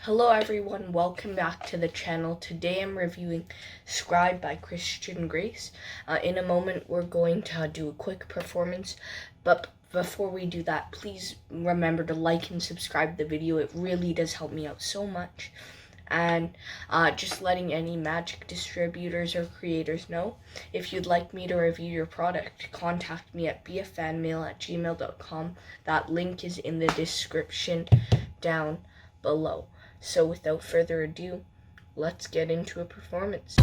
Hello everyone, welcome back to the channel. Today I'm reviewing Scribe by Christian Grace. In a moment we're going to do a quick performance, but before we do that, please remember to like and subscribe the video. It really does help me out so much. And just letting any magic distributors or creators know, if you'd like me to review your product, contact me at beafanmail@gmail.com. That link is in the description down below. So without further ado, let's get into a performance.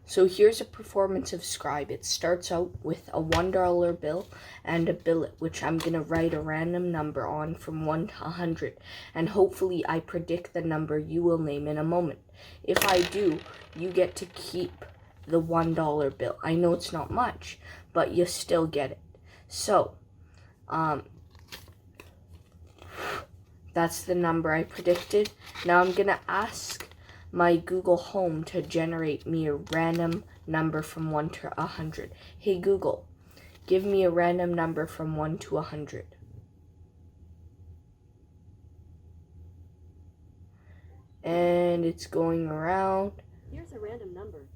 So here's a performance of Scribe. It starts out with a $1 bill and a billet, which I'm going to write a random number on from 1 to 100. And hopefully I predict the number you will name in a moment. If I do, you get to keep the $1 bill. I know it's not much, but you still get it. So, that's the number I predicted. Now I'm going to ask my Google Home to generate me a random number from 1 to 100. Hey Google, give me a random number from 1 to 100. And it's going around. Here's a random number,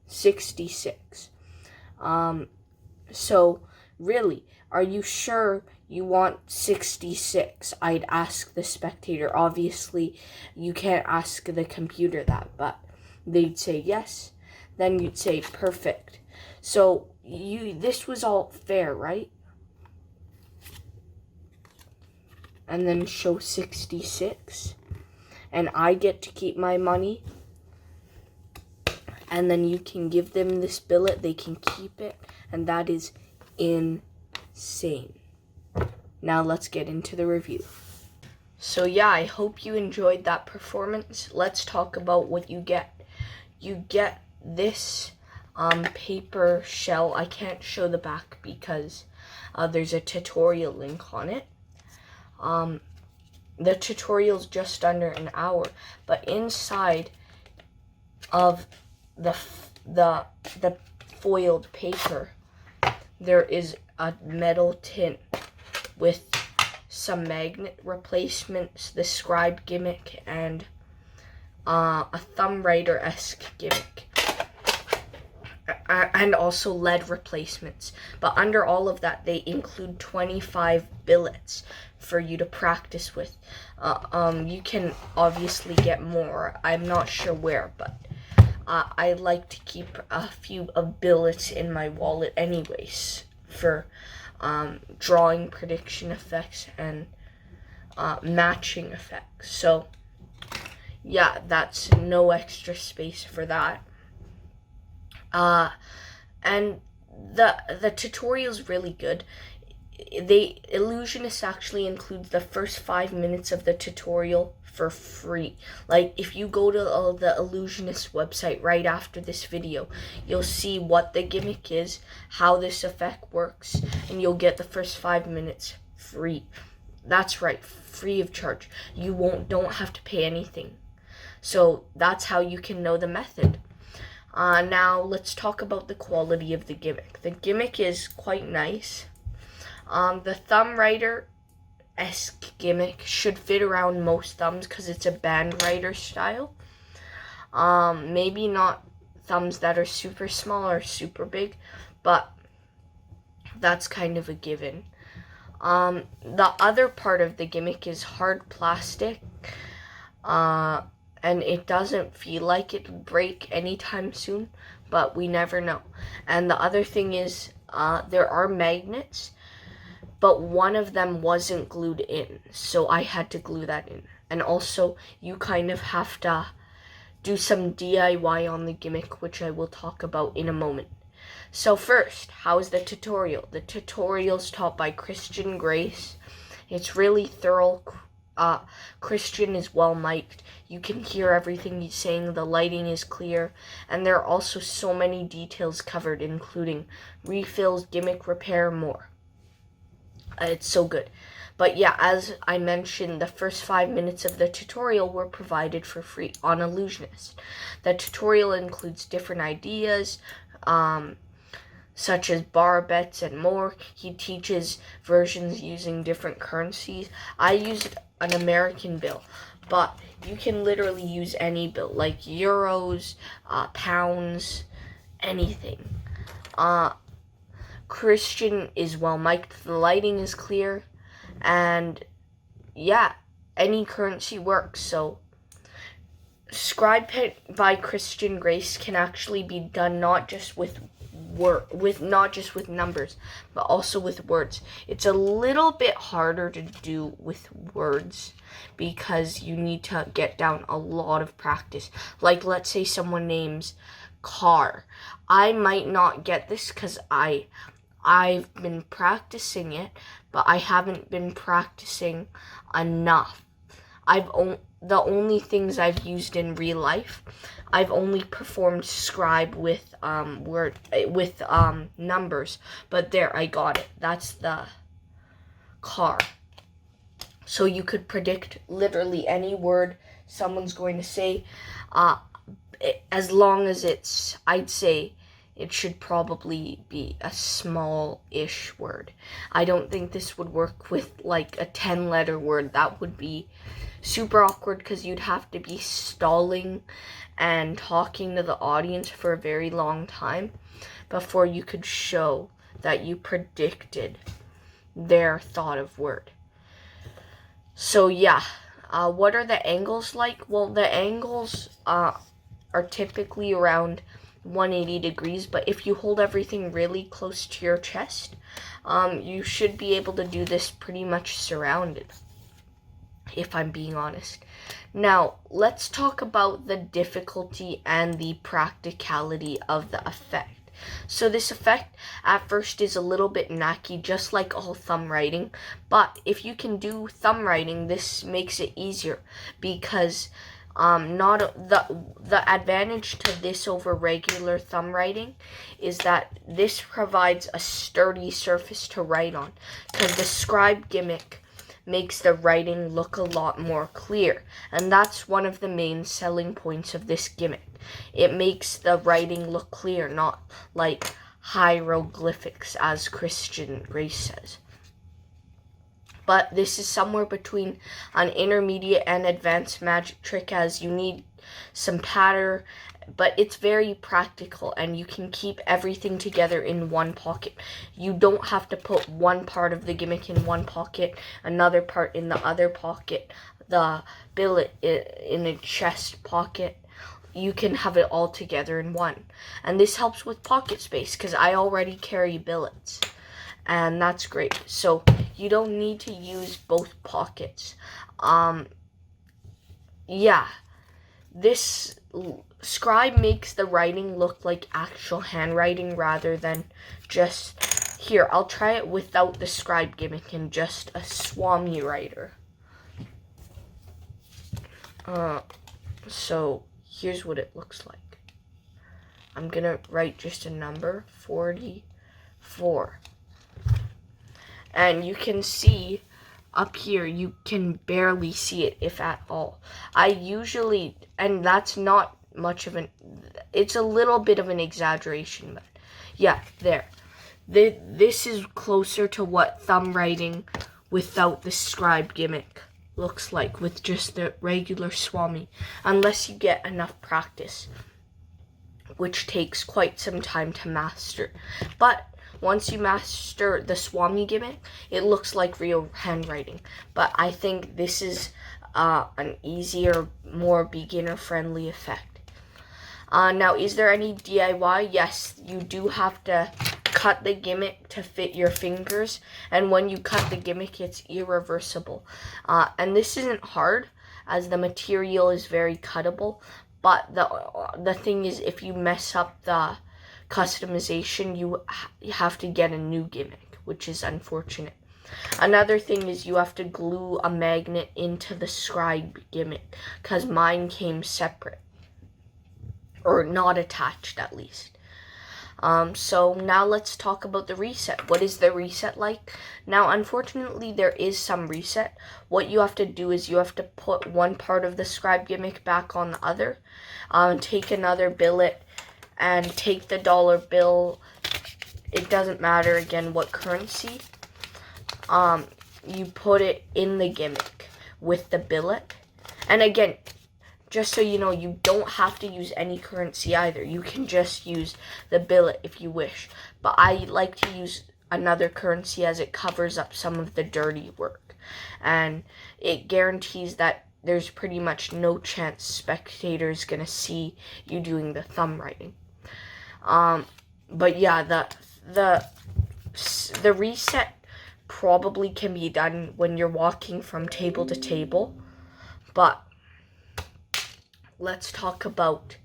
66. So, really, are you sure you want 66? I'd ask the spectator. Obviously, you can't ask the computer that, but they'd say yes. Then you'd say perfect. So, this was all fair, right? And then show 66. And I get to keep my money. And then you can give them this billet, they can keep it, and that is insane. Now let's get into the review. So yeah, I hope you enjoyed that performance. Let's talk about what you get. You get this paper shell. I can't show the back because there's a tutorial link on it. The tutorial's just under an hour, but inside of the foiled paper, there is a metal tin with some magnet replacements, the Scribe Gimmick, and a thumb writer-esque gimmick, and also lead replacements. But under all of that, they include 25 billets for you to practice with. You can obviously get more. I'm not sure where, but I like to keep a few of billets in my wallet anyways for drawing prediction effects and matching effects. So yeah, that's no extra space for that. And the tutorial's really good. Illusionist actually includes the first 5 minutes of the tutorial for free. Like, if you go to the Illusionist website right after this video, you'll see what the gimmick is, how this effect works, and you'll get the first 5 minutes free. That's right, free of charge. You don't have to pay anything. So that's how you can know the method. Now let's talk about the quality of the gimmick. The gimmick is quite nice. The thumb writer-esque gimmick should fit around most thumbs because it's a band writer style. Maybe not thumbs that are super small or super big, but that's kind of a given. The other part of the gimmick is hard plastic, and it doesn't feel like it will break anytime soon, but we never know. And the other thing is, there are magnets, but one of them wasn't glued in, so I had to glue that in. And also, you kind of have to do some DIY on the gimmick, which I will talk about in a moment. So first, how's the tutorial? The tutorial's taught by Christian Grace. It's really thorough. Christian is well mic'd. You can hear everything he's saying. The lighting is clear. And there are also so many details covered, including refills, gimmick repair, more. It's so good. But yeah, as I mentioned, the first 5 minutes of the tutorial were provided for free on Illusionist. The tutorial includes different ideas, such as bar bets and more. He teaches versions using different currencies. I used an American bill, but you can literally use any bill, like euros, pounds, anything. Christian is well mic'd, the lighting is clear, and yeah, any currency works. So Scribe by Christian Grace can actually be done not just with numbers, but also with words. It's a little bit harder to do with words because you need to get down a lot of practice. Like, let's say someone names car. I might not get this because I've been practicing it, but I haven't been practicing enough. The only things I've used in real life, I've only performed scribe with numbers. But there, I got it. That's the car. So you could predict literally any word someone's going to say, as long as I'd say it should probably be a small-ish word. I don't think this would work with like a 10-letter word. That would be super awkward because you'd have to be stalling and talking to the audience for a very long time before you could show that you predicted their thought of word. So yeah, what are the angles like? Well, the angles are typically around 180 degrees, but if you hold everything really close to your chest, you should be able to do this pretty much surrounded, if I'm being honest. Now, let's talk about the difficulty and the practicality of the effect. So this effect at first is a little bit knacky, just like all thumb writing, but if you can do thumb writing, this makes it easier because the advantage to this over regular thumb writing is that this provides a sturdy surface to write on, because the Scribe Gimmick makes the writing look a lot more clear, and that's one of the main selling points of this gimmick. It makes the writing look clear, not like hieroglyphics, as Christian Grace says. But this is somewhere between an intermediate and advanced magic trick, as you need some patter, but it's very practical and you can keep everything together in one pocket. You don't have to put one part of the gimmick in one pocket, another part in the other pocket, the billet in a chest pocket. You can have it all together in one. And this helps with pocket space because I already carry billets. And that's great. So you don't need to use both pockets. Yeah, this Scribe makes the writing look like actual handwriting rather than just, here, I'll try it without the Scribe Gimmick and just a Swami writer. So here's what it looks like. I'm gonna write just a number, 44. And you can see up here, you can barely see it, if at all. I usually, and that's not much of it's a little bit of an exaggeration, but yeah, there. This is closer to what thumb writing without the Scribe Gimmick looks like, with just the regular Swami, unless you get enough practice, which takes quite some time to master. But once you master the Swami Gimmick, it looks like real handwriting. But I think this is an easier, more beginner-friendly effect. Now, is there any DIY? Yes, you do have to cut the gimmick to fit your fingers, and when you cut the gimmick, it's irreversible. And this isn't hard, as the material is very cuttable, but the thing is, if you mess up the customization, you have to get a new gimmick, which is unfortunate. Another thing is you have to glue a magnet into the Scribe Gimmick, because mine came separate, or not attached at least. So now let's talk about the reset. What is the reset like? Now, unfortunately, there is some reset. What you have to do is you have to put one part of the Scribe Gimmick back on the other. Take another billet and take the dollar bill, it doesn't matter again what currency. You put it in the gimmick with the billet. And again, just so you know, you don't have to use any currency either. You can just use the billet if you wish. But I like to use another currency as it covers up some of the dirty work. And it guarantees that there's pretty much no chance spectators gonna see you doing the thumb writing. But yeah, the reset probably can be done when you're walking from table to table. But let's talk about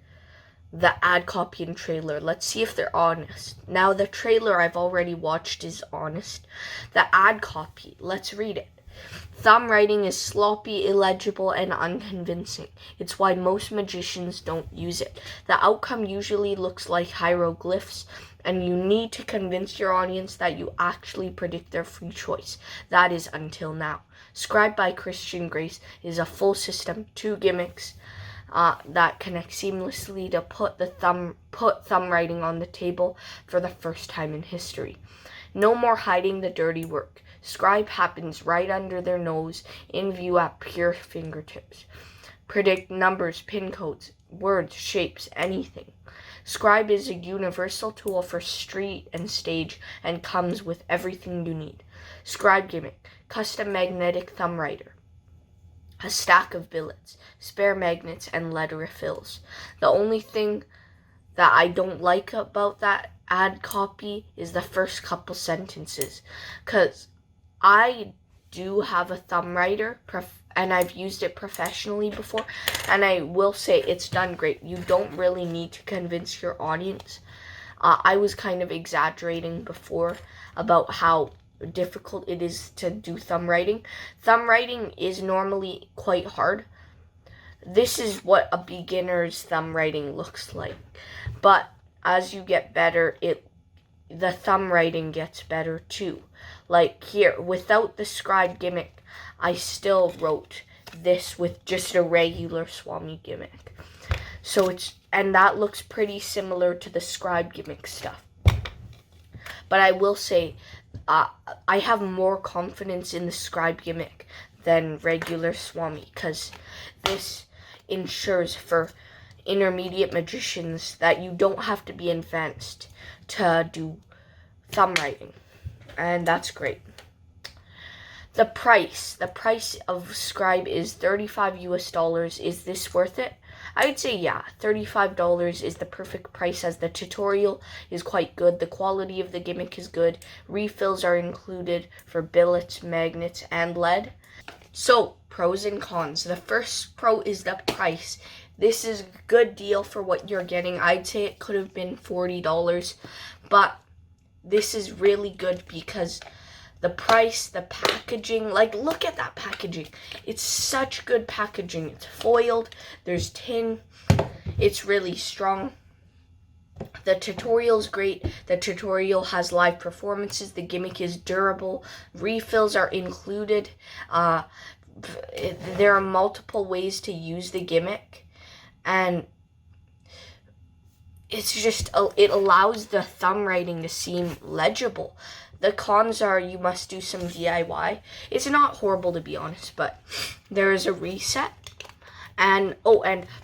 the ad copy and trailer. Let's see if they're honest. Now, the trailer I've already watched is honest. The ad copy, let's read it. Thumb writing is sloppy, illegible, and unconvincing. It's why most magicians don't use it. The outcome usually looks like hieroglyphs, and you need to convince your audience that you actually predict their free choice. That is until now. Scribe by Christian Grace is a full system, 2 gimmicks that connect seamlessly to put thumb writing on the table for the first time in history. No more hiding the dirty work. Scribe happens right under their nose, in view at pure fingertips. Predict numbers, pin codes, words, shapes, anything. Scribe is a universal tool for street and stage and comes with everything you need. Scribe Gimmick, custom magnetic thumb writer. A stack of billets, spare magnets, and letter refills. The only thing that I don't like about that ad copy is the first couple sentences, because I do have a thumb writer, and I've used it professionally before, and I will say it's done great. You don't really need to convince your audience. I was kind of exaggerating before about how difficult it is to do thumb writing. Thumb writing is normally quite hard. This is what a beginner's thumb writing looks like. But as you get better, the thumb writing gets better too. Like here, without the Scribe Gimmick, I still wrote this with just a regular Swami gimmick. And that looks pretty similar to the Scribe Gimmick stuff. But I will say, I have more confidence in the Scribe Gimmick than regular Swami, because this ensures for intermediate magicians that you don't have to be advanced to do thumb writing, and that's great. The price of Scribe is $35 US. Is this worth it? I would say yeah, $35 is the perfect price, as the tutorial is quite good, the quality of the gimmick is good, refills are included for billets, magnets, and lead. So, pros and cons. The first pro is the price. This is a good deal for what you're getting. I'd say it could have been $40, but this is really good because the price, the packaging, like look at that packaging. It's such good packaging. It's foiled, there's tin, it's really strong. The tutorial's great. The tutorial has live performances. The gimmick is durable. Refills are included. There are multiple ways to use the gimmick, and it's just, it allows the thumb writing to seem legible. The cons are you must do some DIY. It's not horrible, to be honest, but there is a reset. And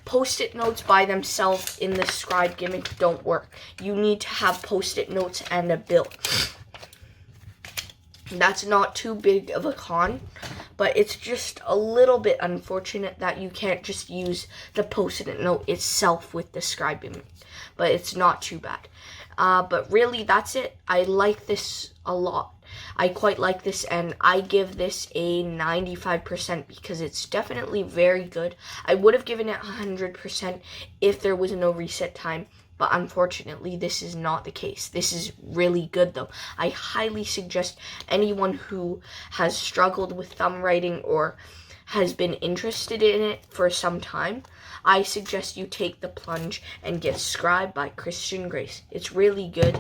post-it notes by themselves in the Scribe Gimmick don't work. You need to have post-it notes and a bill. That's not too big of a con, but it's just a little bit unfortunate that you can't just use the post-it note itself with the Scribe Gimmick. But it's not too bad. But really, that's it. I like this a lot. I quite like this, and I give this a 95% because it's definitely very good. I would have given it 100% if there was no reset time, but unfortunately, this is not the case. This is really good, though. I highly suggest anyone who has struggled with thumb writing or has been interested in it for some time, I suggest you take the plunge and get Scribe by Christian Grace. It's really good.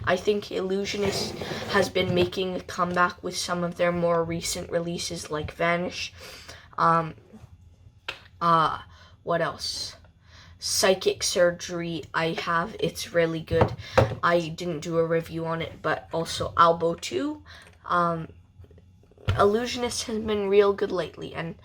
I think Illusionist has been making a comeback with some of their more recent releases like Vanish. What else? psychic surgery I have. It's really good. I didn't do a review on it, but also Albo 2. Illusionist has been real good lately, and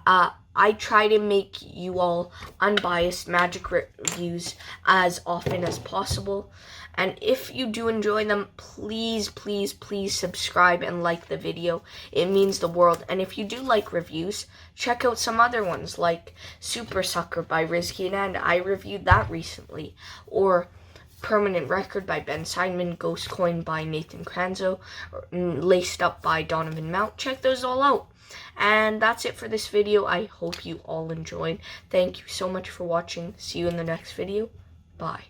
I try to make you all unbiased magic reviews as often as possible. And if you do enjoy them, please, please, please subscribe and like the video. It means the world. And if you do like reviews, check out some other ones like Super Sucker by Rizky and I reviewed that recently. Or Permanent Record by Ben Simon, Ghost Coin by Nathan Kranzo, Laced Up by Donovan Mount. Check those all out. And that's it for this video. I hope you all enjoyed. Thank you so much for watching. See you in the next video. Bye.